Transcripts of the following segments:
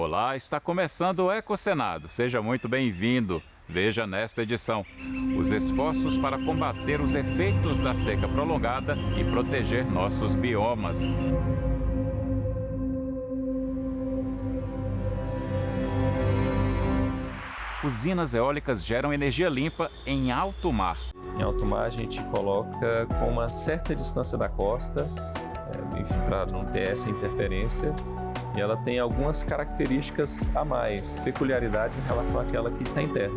Olá, está começando o Ecocenado. Seja muito bem-vindo. Veja nesta edição os esforços para combater os efeitos da seca prolongada e proteger nossos biomas. Usinas eólicas geram energia limpa em alto mar. Em alto mar a gente coloca com uma certa distância da costa, enfim, para não ter essa interferência. E ela tem algumas características a mais, peculiaridades em relação àquela que está em terra.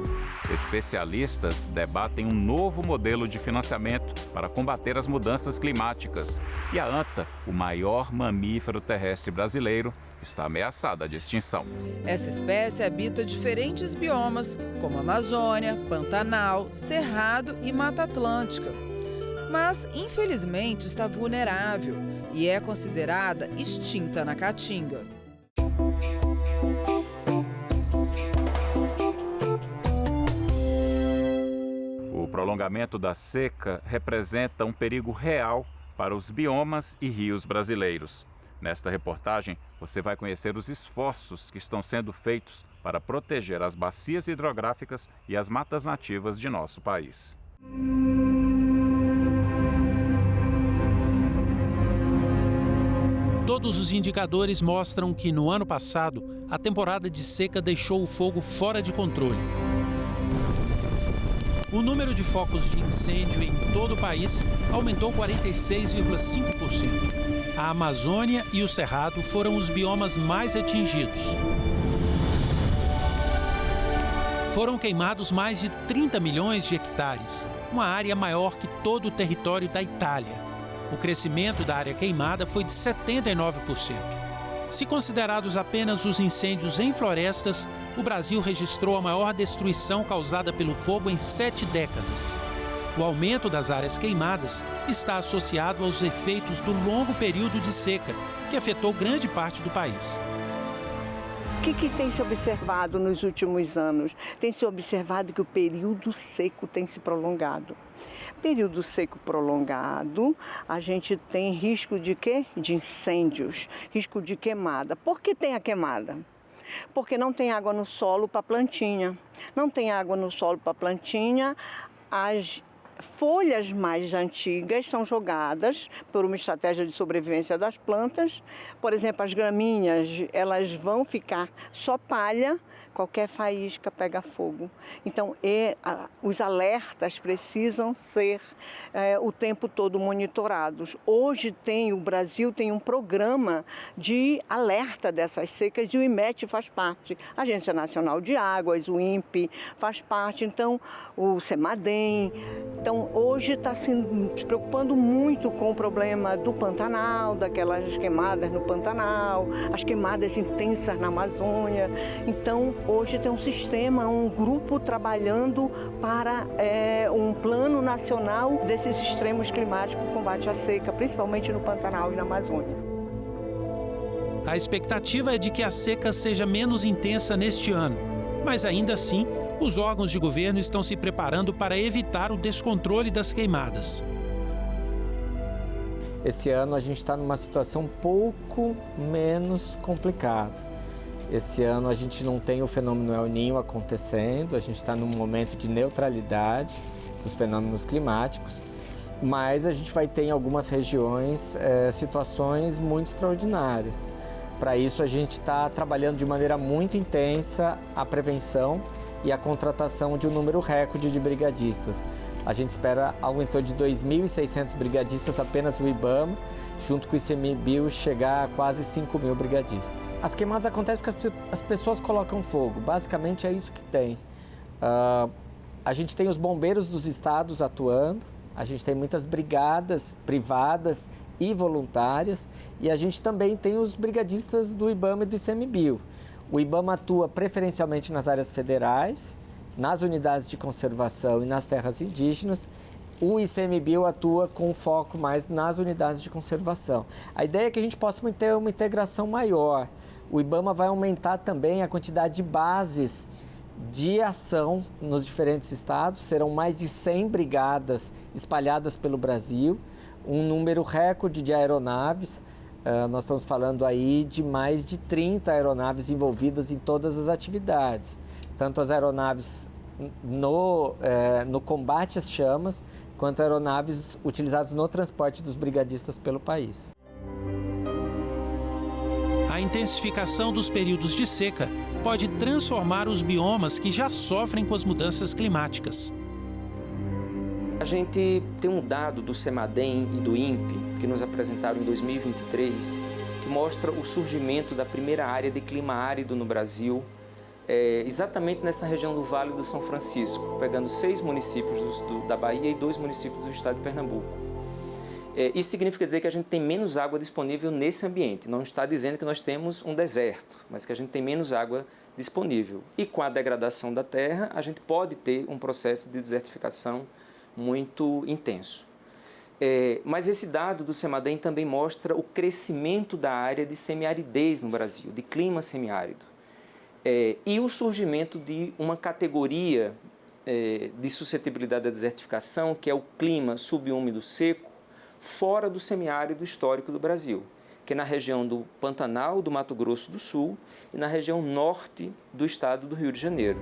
Especialistas debatem um novo modelo de financiamento para combater as mudanças climáticas. E a anta, o maior mamífero terrestre brasileiro, está ameaçada de extinção. Essa espécie habita diferentes biomas, como Amazônia, Pantanal, Cerrado e Mata Atlântica. Mas, infelizmente, está vulnerável e é considerada extinta na Caatinga. O prolongamento da seca representa um perigo real para os biomas e rios brasileiros. Nesta reportagem, você vai conhecer os esforços que estão sendo feitos para proteger as bacias hidrográficas e as matas nativas de nosso país. Todos os indicadores mostram que, no ano passado, a temporada de seca deixou o fogo fora de controle. O número de focos de incêndio em todo o país aumentou 46,5%. A Amazônia e o Cerrado foram os biomas mais atingidos. Foram queimados mais de 30 milhões de hectares, uma área maior que todo o território da Itália. O crescimento da área queimada foi de 79%. Se considerados apenas os incêndios em florestas, o Brasil registrou a maior destruição causada pelo fogo em 7 décadas. O aumento das áreas queimadas está associado aos efeitos do longo período de seca, que afetou grande parte do país. O que tem se observado nos últimos anos? Tem se observado que o período seco tem se prolongado. Período seco prolongado, a gente tem risco de quê? De incêndios, risco de queimada. Por que tem a queimada? Porque não tem água no solo para a plantinha. Não tem água no solo para a plantinha, as folhas mais antigas são jogadas por uma estratégia de sobrevivência das plantas. Por exemplo, as gramíneas, elas vão ficar só palha, qualquer faísca pega fogo. Então, os alertas precisam ser o tempo todo monitorados. Hoje o Brasil tem um programa de alerta dessas secas e o IMET faz parte. A Agência Nacional de Águas, o INPE faz parte, então o CEMADEM. Então, hoje está se preocupando muito com o problema do Pantanal, daquelas queimadas no Pantanal, as queimadas intensas na Amazônia. Então, hoje tem um sistema, um grupo trabalhando para um plano nacional desses extremos climáticos, combate à seca, principalmente no Pantanal e na Amazônia. A expectativa é de que a seca seja menos intensa neste ano, mas ainda assim, os órgãos de governo estão se preparando para evitar o descontrole das queimadas. Esse ano a gente está numa situação um pouco menos complicada. Esse ano a gente não tem o fenômeno El Niño acontecendo, a gente está num momento de neutralidade dos fenômenos climáticos, mas a gente vai ter em algumas regiões situações muito extraordinárias. Para isso a gente está trabalhando de maneira muito intensa a prevenção e a contratação de um número recorde de brigadistas. A gente espera algo em torno de 2.600 brigadistas, apenas o IBAMA, junto com o ICMBio, chegar a quase 5.000 brigadistas. As queimadas acontecem porque as pessoas colocam fogo, basicamente é isso que tem. A gente tem os bombeiros dos estados atuando, a gente tem muitas brigadas privadas e voluntárias, e a gente também tem os brigadistas do IBAMA e do ICMBio. O IBAMA atua preferencialmente nas áreas federais, nas unidades de conservação e nas terras indígenas. O ICMBio atua com foco mais nas unidades de conservação. A ideia é que a gente possa ter uma integração maior. O IBAMA vai aumentar também a quantidade de bases de ação nos diferentes estados. Serão mais de 100 brigadas espalhadas pelo Brasil, um número recorde de aeronaves nós estamos falando aí de mais de 30 aeronaves envolvidas em todas as atividades. Tanto as aeronaves no combate às chamas, quanto aeronaves utilizadas no transporte dos brigadistas pelo país. A intensificação dos períodos de seca pode transformar os biomas que já sofrem com as mudanças climáticas. A gente tem um dado do CEMADEM e do INPE, que nos apresentaram em 2023, que mostra o surgimento da primeira área de clima árido no Brasil, exatamente nessa região do Vale do São Francisco, pegando 6 municípios da Bahia e 2 municípios do estado de Pernambuco. Isso significa dizer que a gente tem menos água disponível nesse ambiente. Não está dizendo que nós temos um deserto, mas que a gente tem menos água disponível. E com a degradação da terra, a gente pode ter um processo de desertificação muito intenso. Mas esse dado do CEMADEM também mostra o crescimento da área de semiaridez no Brasil, de clima semiárido. E o surgimento de uma categoria de suscetibilidade à desertificação, que é o clima subúmido seco, fora do semiárido histórico do Brasil, que é na região do Pantanal, do Mato Grosso do Sul e na região norte do estado do Rio de Janeiro.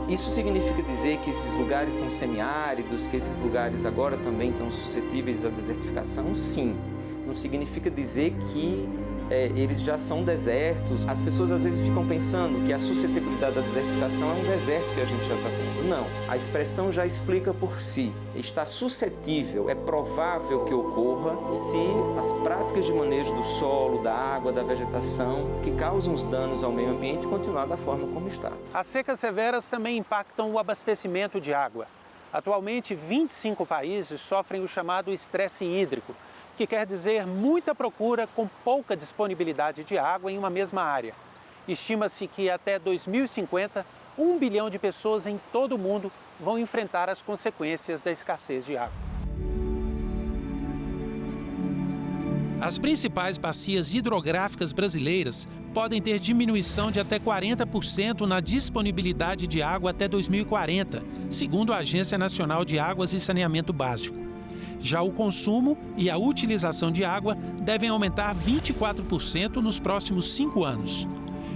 Isso significa dizer que esses lugares são semiáridos, que esses lugares agora também estão suscetíveis à desertificação? Sim. Não significa dizer que eles já são desertos. As pessoas às vezes ficam pensando que a suscetibilidade à desertificação é um deserto que a gente já está tendo. Não, a expressão já explica por si. Está suscetível, é provável que ocorra se as práticas de manejo do solo, da água, da vegetação, que causam os danos ao meio ambiente, continuar da forma como está. As secas severas também impactam o abastecimento de água. Atualmente, 25 países sofrem o chamado estresse hídrico, que quer dizer muita procura com pouca disponibilidade de água em uma mesma área. Estima-se que até 2050, 1 bilhão de pessoas em todo o mundo vão enfrentar as consequências da escassez de água. As principais bacias hidrográficas brasileiras podem ter diminuição de até 40% na disponibilidade de água até 2040, segundo a Agência Nacional de Águas e Saneamento Básico. Já o consumo e a utilização de água devem aumentar 24% nos próximos 5 anos.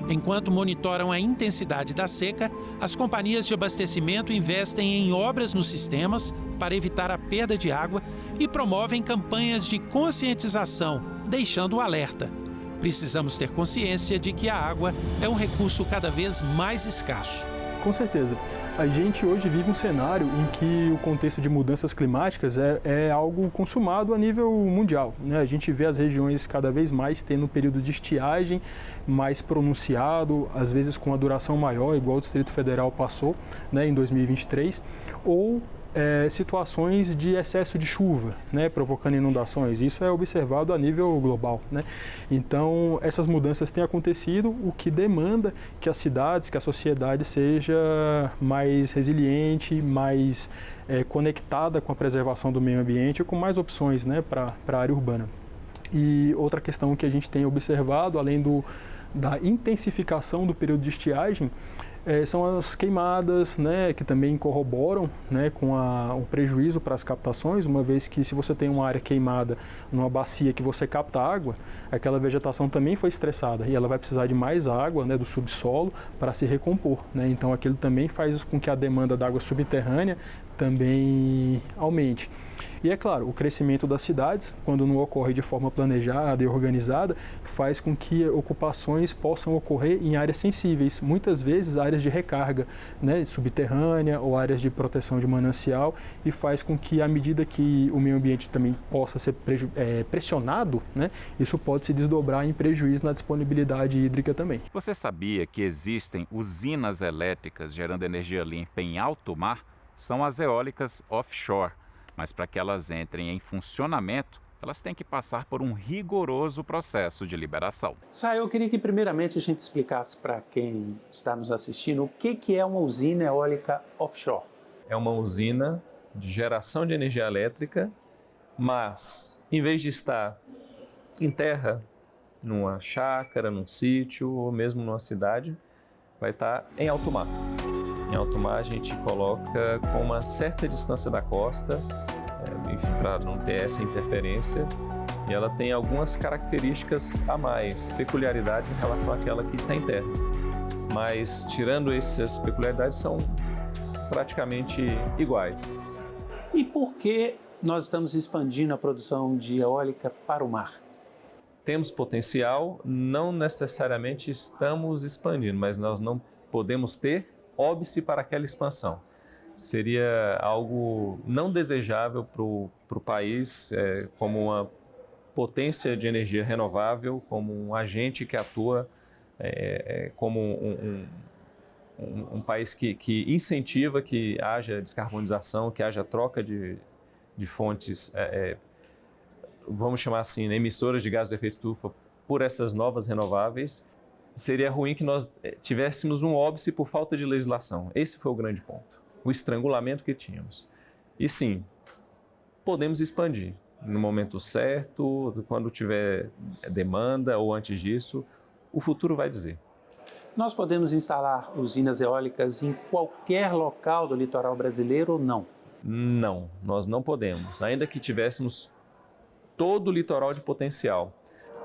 Enquanto monitoram a intensidade da seca, as companhias de abastecimento investem em obras nos sistemas para evitar a perda de água e promovem campanhas de conscientização, deixando o alerta. Precisamos ter consciência de que a água é um recurso cada vez mais escasso. Com certeza. A gente hoje vive um cenário em que o contexto de mudanças climáticas é algo consumado a nível mundial, né? A gente vê as regiões cada vez mais tendo um período de estiagem mais pronunciado, às vezes com a duração maior, igual o Distrito Federal passou, né, em 2023, ou situações de excesso de chuva, né, provocando inundações. Isso é observado a nível global, né? Então, essas mudanças têm acontecido, o que demanda que as cidades, que a sociedade seja mais resiliente, mais conectada com a preservação do meio ambiente, com mais opções, né, para a área urbana. E outra questão que a gente tem observado, além da intensificação do período de estiagem, são as queimadas, né, que também corroboram, né, com um prejuízo para as captações, uma vez que se você tem uma área queimada numa bacia que você capta água, aquela vegetação também foi estressada e ela vai precisar de mais água, né, do subsolo para se recompor, né? Então aquilo também faz com que a demanda da água subterrânea também aumente. E é claro, o crescimento das cidades, quando não ocorre de forma planejada e organizada, faz com que ocupações possam ocorrer em áreas sensíveis, muitas vezes áreas de recarga, né, subterrânea ou áreas de proteção de manancial, e faz com que, à medida que o meio ambiente também possa ser pressionado, né, isso pode se desdobrar em prejuízo na disponibilidade hídrica também. Você sabia que existem usinas elétricas gerando energia limpa em alto mar? São as eólicas offshore. Mas para que elas entrem em funcionamento, elas têm que passar por um rigoroso processo de liberação. Eu queria que primeiramente a gente explicasse para quem está nos assistindo o que é uma usina eólica offshore. É uma usina de geração de energia elétrica, mas em vez de estar em terra, numa chácara, num sítio ou mesmo numa cidade, vai estar em alto mar. Em alto mar a gente coloca com uma certa distância da costa, enfim, para não ter essa interferência, e ela tem algumas características a mais, peculiaridades em relação àquela que está em terra. Mas, tirando essas peculiaridades, são praticamente iguais. E por que nós estamos expandindo a produção de eólica para o mar? Temos potencial, não necessariamente estamos expandindo, mas nós não podemos ter óbice para aquela expansão. Seria algo não desejável para o país como uma potência de energia renovável, como um agente que atua como um país que incentiva que haja descarbonização, que haja troca de fontes, vamos chamar assim, né, emissoras de gás do efeito estufa por essas novas renováveis. Seria ruim que nós tivéssemos um óbice por falta de legislação. Esse foi o grande ponto, o estrangulamento que tínhamos. E sim, podemos expandir no momento certo, quando tiver demanda ou antes disso, o futuro vai dizer. Nós podemos instalar usinas eólicas em qualquer local do litoral brasileiro ou não? Não, nós não podemos, ainda que tivéssemos todo o litoral de potencial.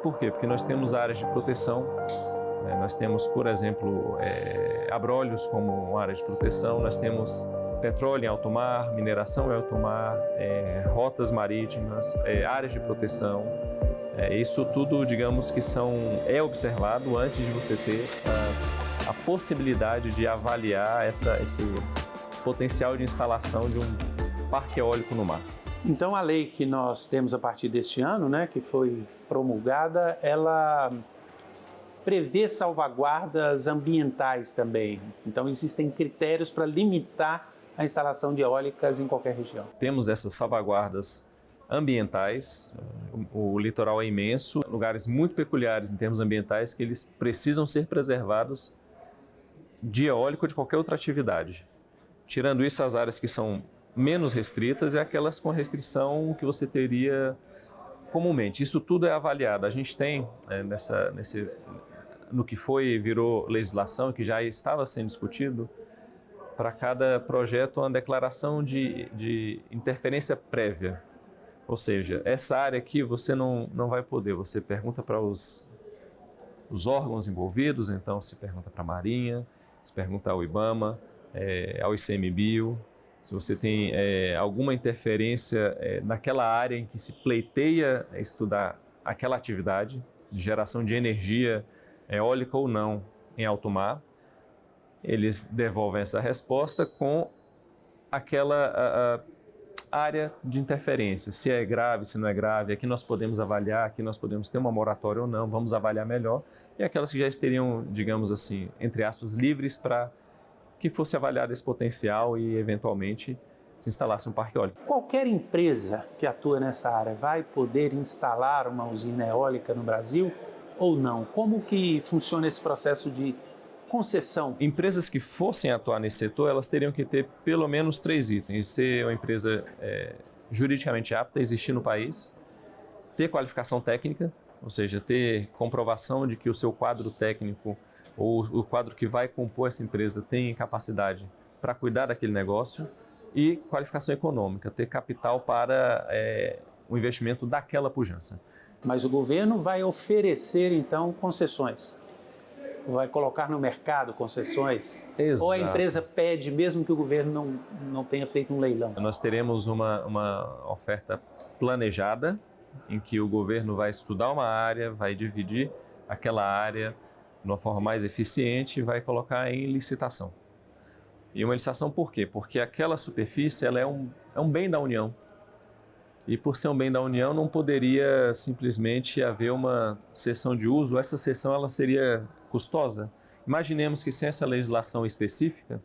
Por quê? Porque nós temos áreas de proteção, nós temos, por exemplo, abrolhos como área de proteção, nós temos petróleo em alto mar, mineração em alto mar, rotas marítimas, áreas de proteção. Isso tudo, digamos que é observado antes de você ter a possibilidade de avaliar esse potencial de instalação de um parque eólico no mar. Então a lei que nós temos a partir deste ano, né, que foi promulgada, ela prevê salvaguardas ambientais também. Então existem critérios para limitar a instalação de eólicas em qualquer região. Temos essas salvaguardas ambientais, o litoral é imenso, lugares muito peculiares em termos ambientais que eles precisam ser preservados de eólico ou de qualquer outra atividade. Tirando isso, as áreas que são menos restritas é aquelas com restrição que você teria comumente. Isso tudo é avaliado. A gente tem no que virou legislação, que já estava sendo discutido, para cada projeto uma declaração de interferência prévia. Ou seja, essa área aqui você não vai poder, você pergunta para os órgãos envolvidos, então se pergunta para a Marinha, se pergunta ao IBAMA, ao ICMBio, se você tem alguma interferência naquela área em que se pleiteia estudar aquela atividade de geração de energia eólica ou não em alto mar, eles devolvem essa resposta com aquela área de interferência, se é grave, se não é grave. Aqui nós podemos avaliar, aqui nós podemos ter uma moratória ou não, vamos avaliar melhor. E aquelas que já estariam, digamos assim, entre aspas, livres para que fosse avaliado esse potencial e, eventualmente, se instalasse um parque eólico. Qualquer empresa que atua nessa área vai poder instalar uma usina eólica no Brasil ou não? Como que funciona esse processo de concessão? Empresas que fossem atuar nesse setor, elas teriam que ter pelo menos 3 itens. Ser uma empresa juridicamente apta a existir no país, ter qualificação técnica, ou seja, ter comprovação de que o seu quadro técnico ou o quadro que vai compor essa empresa tem capacidade para cuidar daquele negócio, e qualificação econômica, ter capital para o investimento daquela pujança. Mas o governo vai oferecer, então, concessões? Vai colocar no mercado concessões? Exato. Ou a empresa pede, mesmo que o governo não tenha feito um leilão? Nós teremos uma oferta planejada, em que o governo vai estudar uma área, vai dividir aquela área de uma forma mais eficiente e vai colocar em licitação. E uma licitação por quê? Porque aquela superfície ela é um bem da União. E por ser um bem da União, não poderia simplesmente haver uma cessão de uso. Essa cessão ela seria custosa. Imaginemos que sem essa legislação específica,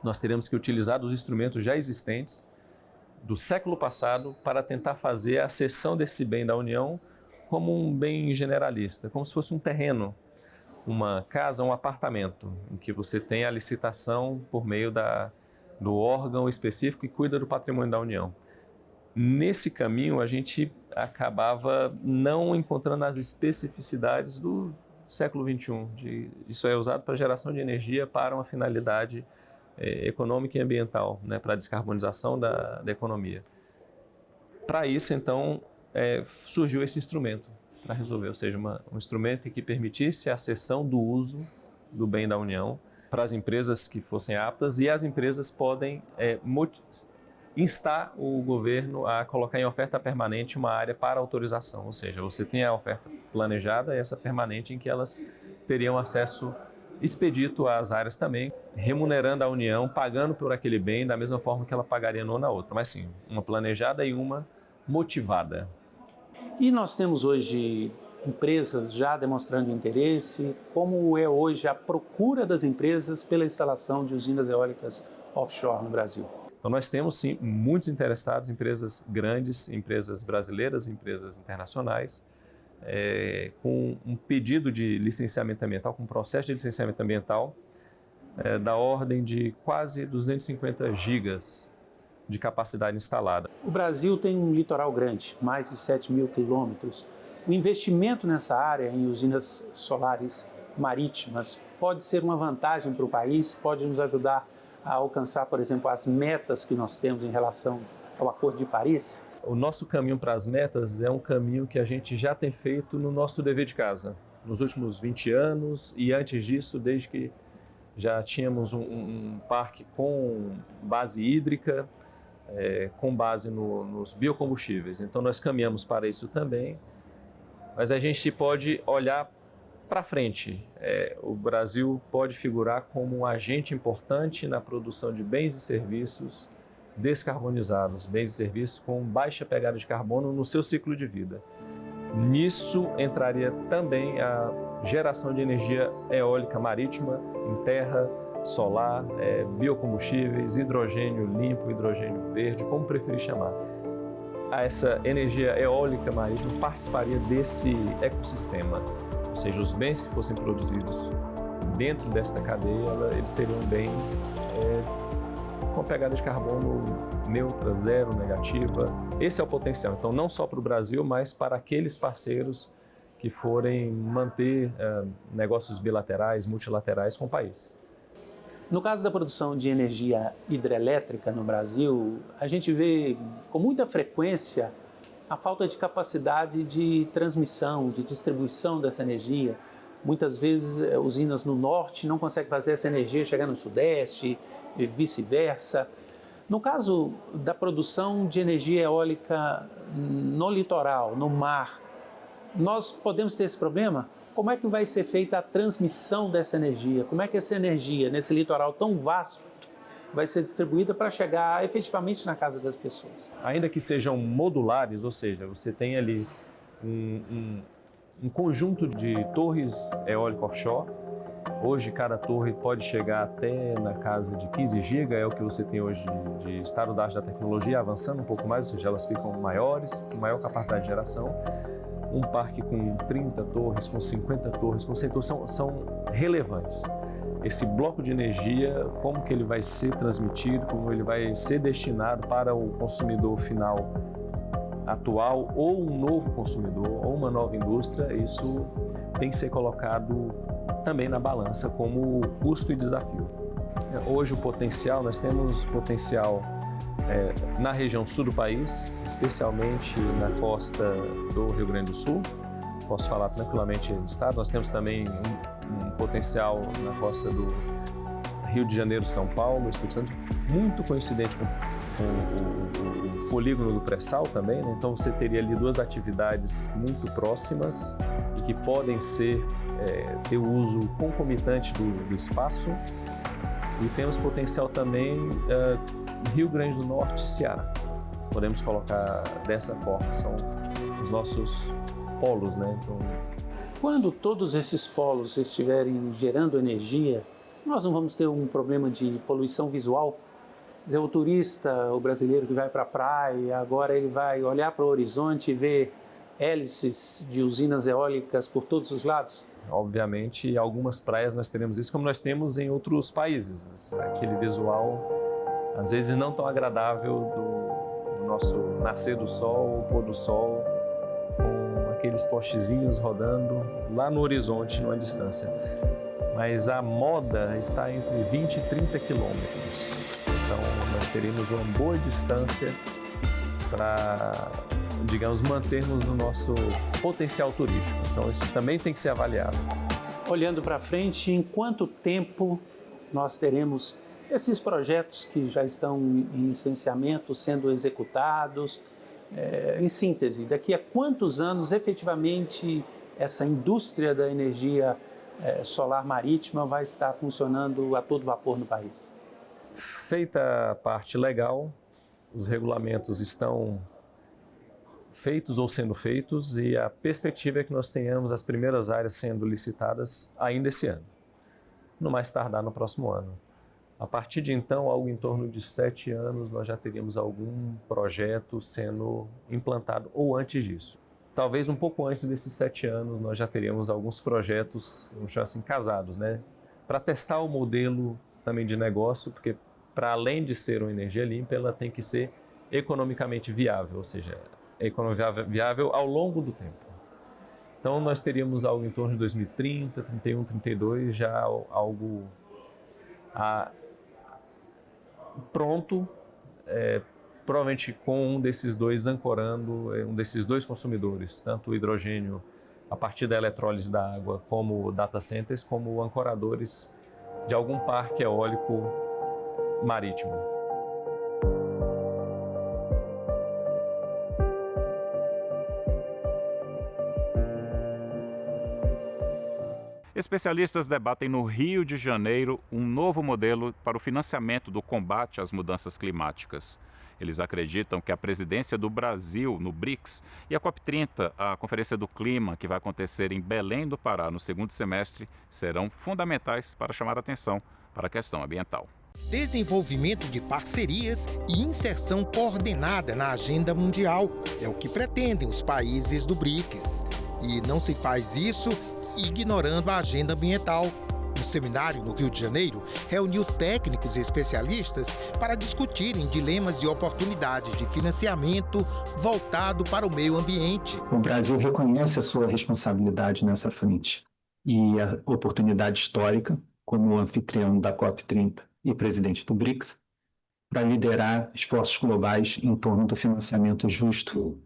nós teríamos que utilizar os instrumentos já existentes do século passado para tentar fazer a cessão desse bem da União como um bem generalista, como se fosse um terreno, uma casa, um apartamento, em que você tem a licitação por meio do órgão específico que cuida do patrimônio da União. Nesse caminho, a gente acabava não encontrando as especificidades do século XXI. Isso é usado para geração de energia para uma finalidade econômica e ambiental, né, para a descarbonização da economia. Para isso, então, surgiu esse instrumento para resolver, ou seja, um instrumento que permitisse a cessão do uso do bem da União para as empresas que fossem aptas, e as empresas podem instar o governo a colocar em oferta permanente uma área para autorização, ou seja, você tem a oferta planejada e essa permanente em que elas teriam acesso expedito às áreas também, remunerando a União, pagando por aquele bem da mesma forma que ela pagaria numa na outra, mas sim, uma planejada e uma motivada. E nós temos hoje empresas já demonstrando interesse, como é hoje a procura das empresas pela instalação de usinas eólicas offshore no Brasil? Então nós temos sim muitos interessados, empresas grandes, empresas brasileiras, empresas internacionais, com um pedido de licenciamento ambiental, com um processo de licenciamento ambiental da ordem de quase 250 gigas de capacidade instalada. O Brasil tem um litoral grande, mais de 7 mil quilômetros. O investimento nessa área em usinas solares marítimas pode ser uma vantagem para o país, pode nos ajudar a alcançar, por exemplo, as metas que nós temos em relação ao Acordo de Paris? O nosso caminho para as metas é um caminho que a gente já tem feito no nosso dever de casa, nos últimos 20 anos e antes disso, desde que já tínhamos um parque com base hídrica, com base nos biocombustíveis. Então nós caminhamos para isso também, mas a gente pode olhar para frente. O Brasil pode figurar como um agente importante na produção de bens e serviços descarbonizados, bens e serviços com baixa pegada de carbono no seu ciclo de vida. Nisso entraria também a geração de energia eólica marítima, em terra, solar, biocombustíveis, hidrogênio limpo, hidrogênio verde, como preferir chamar. Essa energia eólica marítima participaria desse ecossistema, ou seja, os bens que fossem produzidos dentro desta cadeia, eles seriam bens com pegada de carbono neutra, zero, negativa. Esse é o potencial, então não só para o Brasil, mas para aqueles parceiros que forem manter negócios bilaterais, multilaterais com o país. No caso da produção de energia hidrelétrica no Brasil, a gente vê com muita frequência a falta de capacidade de transmissão, de distribuição dessa energia. Muitas vezes usinas no norte não conseguem fazer essa energia chegar no sudeste e vice-versa. No caso da produção de energia eólica no litoral, no mar, nós podemos ter esse problema? Como é que vai ser feita a transmissão dessa energia? Como é que essa energia, nesse litoral tão vasto, vai ser distribuída para chegar efetivamente na casa das pessoas? Ainda que sejam modulares, ou seja, você tem ali um conjunto de torres eólicas offshore. Hoje, cada torre pode chegar até na casa de 15 GB, é o que você tem hoje de estado da arte da tecnologia, avançando um pouco mais, ou seja, elas ficam maiores, com maior capacidade de geração. Um parque com 30 torres, com 50 torres, com 100 torres, são relevantes. Esse bloco de energia, como que ele vai ser transmitido, como ele vai ser destinado para o consumidor final atual ou um novo consumidor ou uma nova indústria, isso tem que ser colocado também na balança como custo e desafio. Hoje o potencial, nós temos potencial na região sul do país, especialmente na costa do Rio Grande do Sul. Posso falar tranquilamente do estado. Nós temos também um potencial na costa do Rio de Janeiro, São Paulo, Espírito Santo, muito coincidente com o polígono do pré-sal também, né? Então você teria ali duas atividades muito próximas e que podem ter o uso concomitante do espaço. E temos potencial também Rio Grande do Norte e Ceará. Podemos colocar dessa forma, são os nossos polos, né? Então, quando todos esses polos estiverem gerando energia, nós não vamos ter um problema de poluição visual? Quer dizer, o turista, o brasileiro que vai para a praia, agora ele vai olhar para o horizonte e ver hélices de usinas eólicas por todos os lados? Obviamente, em algumas praias nós teremos isso, como nós temos em outros países. Aquele visual, às vezes, não tão agradável do nosso nascer do sol, o pôr do sol, com aqueles postezinhos rodando lá no horizonte, numa distância. Mas a moda está entre 20 e 30 quilômetros. Então, nós teremos uma boa distância para digamos, mantermos o nosso potencial turístico. Então, isso também tem que ser avaliado. Olhando para frente, em quanto tempo nós teremos esses projetos que já estão em licenciamento sendo executados? Em síntese, daqui a quantos anos efetivamente essa indústria da energia solar marítima vai estar funcionando a todo vapor no país? Feita a parte legal, os regulamentos estão feitos ou sendo feitos e a perspectiva é que nós tenhamos as primeiras áreas sendo licitadas ainda esse ano, no mais tardar no próximo ano. A partir de então, algo em torno de 7 anos, nós já teríamos algum projeto sendo implantado, ou antes disso. Talvez um pouco antes desses 7 anos, nós já teríamos alguns projetos, vamos chamar assim, casados, né? Para testar o modelo também de negócio, porque para além de ser uma energia limpa, ela tem que ser economicamente viável, ou seja, economicamente viável ao longo do tempo. Então, nós teríamos algo em torno de 2030, 31, 32, já algo pronto, provavelmente com um desses dois ancorando, um desses dois consumidores, tanto o hidrogênio a partir da eletrólise da água, como data centers, como ancoradores de algum parque eólico marítimo. Especialistas debatem no Rio de Janeiro um novo modelo para o financiamento do combate às mudanças climáticas. Eles acreditam que a presidência do Brasil no BRICS e a COP30, a Conferência do Clima, que vai acontecer em Belém do Pará no segundo semestre, serão fundamentais para chamar a atenção para a questão ambiental. Desenvolvimento de parcerias e inserção coordenada na agenda mundial é o que pretendem os países do BRICS. E não se faz isso ignorando a agenda ambiental. Um seminário no Rio de Janeiro reuniu técnicos e especialistas para discutirem dilemas e oportunidades de financiamento voltado para o meio ambiente. O Brasil reconhece a sua responsabilidade nessa frente e a oportunidade histórica, como anfitrião da COP30 e presidente do BRICS, para liderar esforços globais em torno do financiamento justo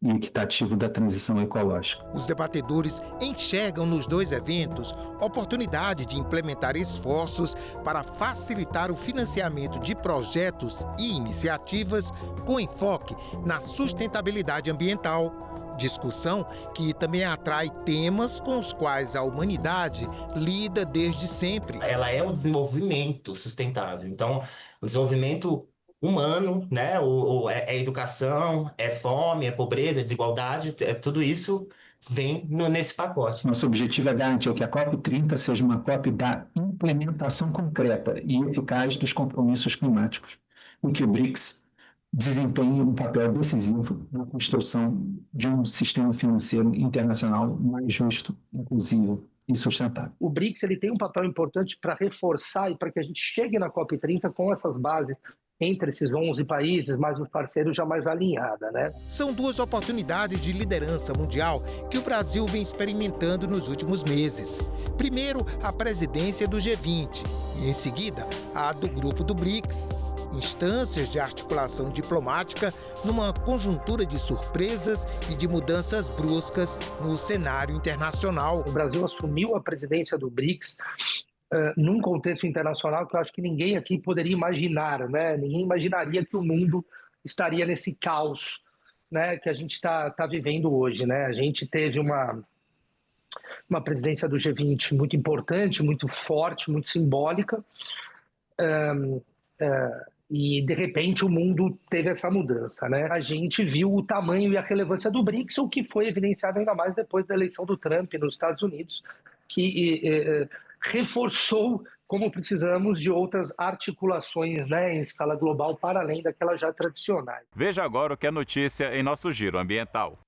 e equitativo da transição ecológica. Os debatedores enxergam nos dois eventos oportunidade de implementar esforços para facilitar o financiamento de projetos e iniciativas com enfoque na sustentabilidade ambiental. Discussão que também atrai temas com os quais a humanidade lida desde sempre. Ela é um desenvolvimento sustentável. Então, o desenvolvimento humano, né? É educação, é fome, é pobreza, é desigualdade, tudo isso vem nesse pacote. Nosso objetivo é garantir que a COP30 seja uma COP da implementação concreta e eficaz dos compromissos climáticos, em que o BRICS desempenhe um papel decisivo na construção de um sistema financeiro internacional mais justo, inclusivo e sustentável. O BRICS ele tem um papel importante para reforçar e para que a gente chegue na COP30 com essas bases entre esses 11 países, mais os parceiros já mais alinhada, né? São duas oportunidades de liderança mundial que o Brasil vem experimentando nos últimos meses. Primeiro, a presidência do G20 e, em seguida, a do grupo do BRICS. Instâncias de articulação diplomática numa conjuntura de surpresas e de mudanças bruscas no cenário internacional. O Brasil assumiu a presidência do BRICS num contexto internacional que eu acho que ninguém aqui poderia imaginar, né? Ninguém imaginaria que o mundo estaria nesse caos, né, que a gente está vivendo hoje, né? A gente teve uma presidência do G20 muito importante, muito forte, muito simbólica, e de repente o mundo teve essa mudança, né? A gente viu o tamanho e a relevância do BRICS, o que foi evidenciado ainda mais depois da eleição do Trump nos Estados Unidos, que reforçou como precisamos de outras articulações, né, em escala global, para além daquelas já tradicionais. Veja agora o que é notícia em nosso Giro Ambiental.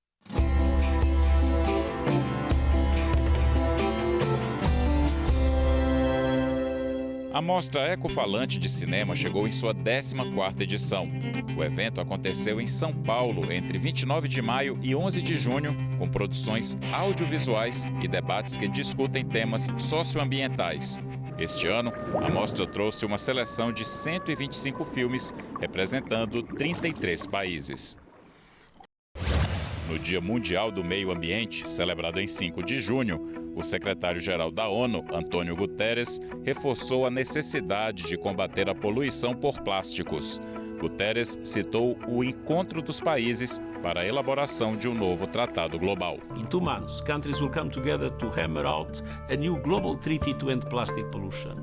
A Mostra Ecofalante de Cinema chegou em sua 14ª edição. O evento aconteceu em São Paulo entre 29 de maio e 11 de junho, com produções audiovisuais e debates que discutem temas socioambientais. Este ano, a mostra trouxe uma seleção de 125 filmes, representando 33 países. No Dia Mundial do Meio Ambiente, celebrado em 5 de junho, o secretário-geral da ONU, Antônio Guterres, reforçou a necessidade de combater a poluição por plásticos. Guterres citou o encontro dos países para a elaboração de um novo tratado global. In 2 months, countries will come together to hammer out a new global treaty to end plastic pollution.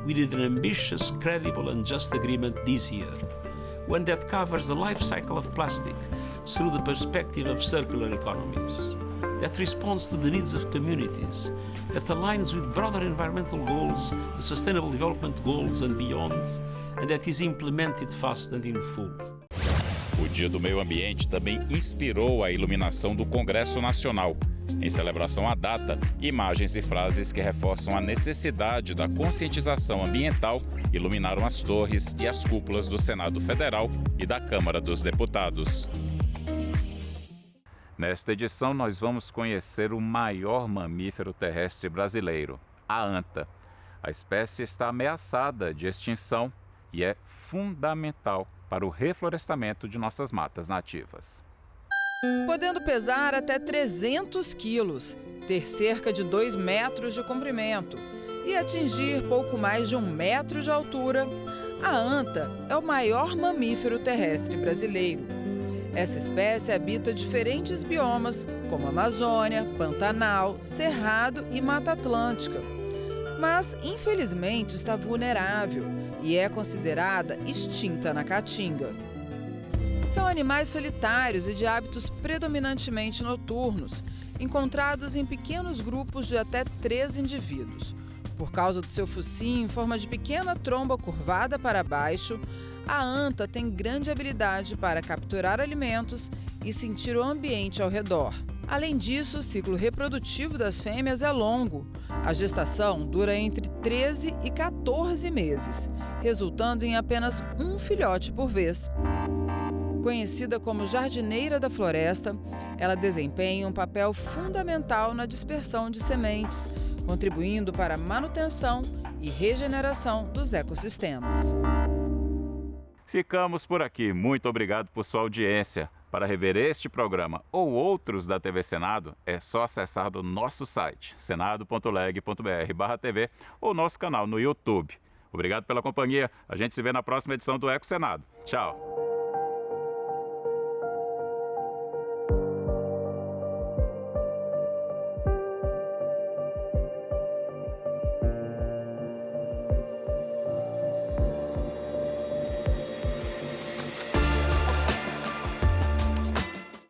We need an ambitious, credible and just agreement this year, one that covers the life cycle of plastic through the perspective of circular economies, that responds to the needs of communities, that aligns with broader environmental goals, the Sustainable Development Goals and beyond, and that is implemented fast and in full. O Dia do Meio Ambiente também inspirou a iluminação do Congresso Nacional. Em celebração à data, imagens e frases que reforçam a necessidade da conscientização ambiental iluminaram as torres e as cúpulas do Senado Federal e da Câmara dos Deputados. Nesta edição, nós vamos conhecer o maior mamífero terrestre brasileiro, a anta. A espécie está ameaçada de extinção e é fundamental para o reflorestamento de nossas matas nativas. Podendo pesar até 300 quilos, ter cerca de 2 metros de comprimento e atingir pouco mais de 1 metro de altura, a anta é o maior mamífero terrestre brasileiro. Essa espécie habita diferentes biomas, como Amazônia, Pantanal, Cerrado e Mata Atlântica. Mas, infelizmente, está vulnerável e é considerada extinta na Caatinga. São animais solitários e de hábitos predominantemente noturnos, encontrados em pequenos grupos de até 3 indivíduos. Por causa do seu focinho em forma de pequena tromba curvada para baixo, a anta tem grande habilidade para capturar alimentos e sentir o ambiente ao redor. Além disso, o ciclo reprodutivo das fêmeas é longo. A gestação dura entre 13 e 14 meses, resultando em apenas um filhote por vez. Conhecida como jardineira da floresta, ela desempenha um papel fundamental na dispersão de sementes, contribuindo para a manutenção e regeneração dos ecossistemas. Ficamos por aqui. Muito obrigado por sua audiência. Para rever este programa ou outros da TV Senado, é só acessar o nosso site, senado.leg.br/TV, ou nosso canal no YouTube. Obrigado pela companhia. A gente se vê na próxima edição do Eco Senado. Tchau.